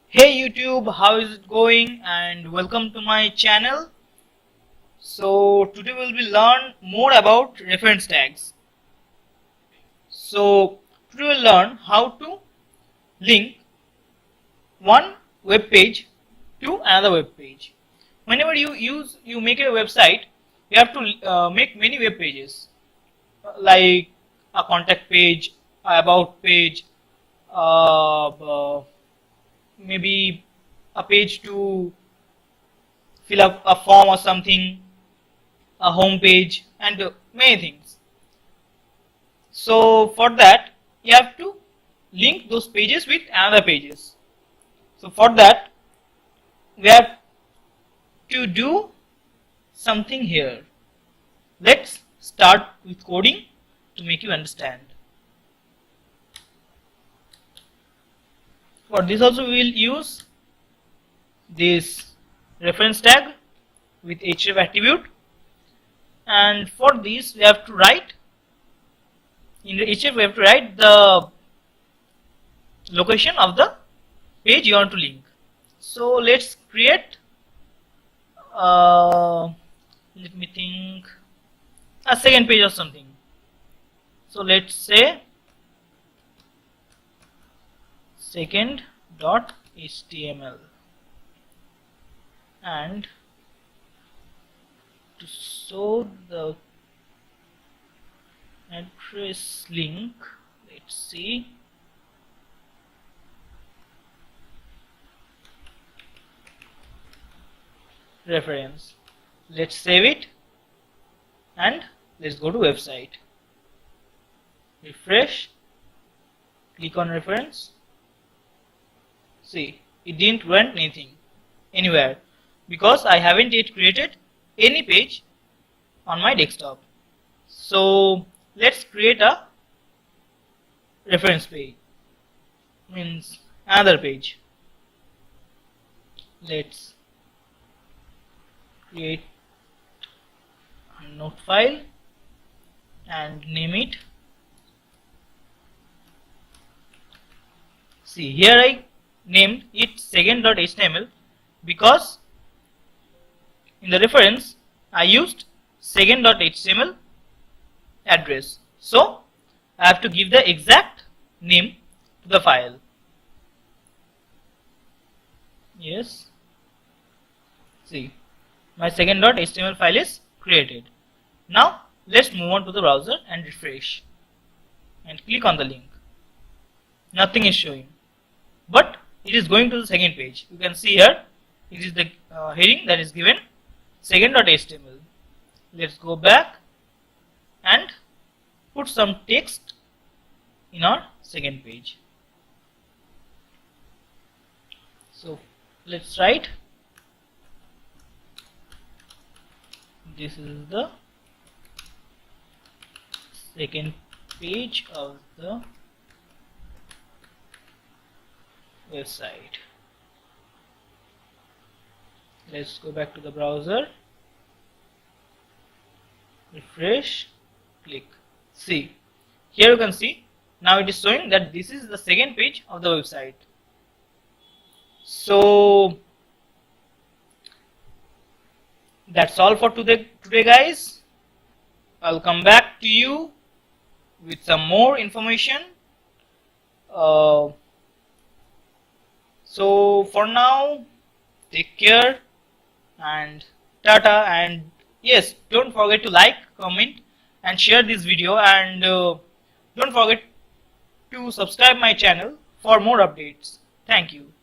Hey YouTube, how is it going? And welcome to my channel. So today we'll be learn more about reference tags. So today we'll learn how to link one web page to another web page. Whenever you make a website, you have to make many web pages like a contact page, a about page, maybe a page to fill up a form or something, a home page, and many things. So for that you have to link those pages with another pages. So for that we have to do something here. Let's start with coding to make you understand. For this also we will use this reference tag with href attribute, and for this we have to write in the href we have to write the location of the page you want to link. So let's create let me think, a second page or something. So let's say second.html, and to show the address link, let's see, reference. Let's save it and let's go to website, refresh, click on reference. See, it didn't run anything anywhere because I haven't yet created any page on my desktop. So let's create a reference page, means another page. Let's create a note file and name it. See, here I named it second.html because in the reference I used second.html address, so I have to give the exact name to the file. Yes, see, my second.html file is created. Now let's move on to the browser and refresh and click on the link. Nothing is showing, but it is going to the second page. You can see here it is the heading that is given second.html. Let's go back and put some text in our second page. So let's write, this is the second page of the website. Let's go back to the browser, refresh, click. See, here you can see now it is showing that this is the second page of the website. So that's all for today guys. I'll come back to you with some more information. So for now, take care and tata, and yes, don't forget to like, comment and share this video, and don't forget to subscribe my channel for more updates. Thank you.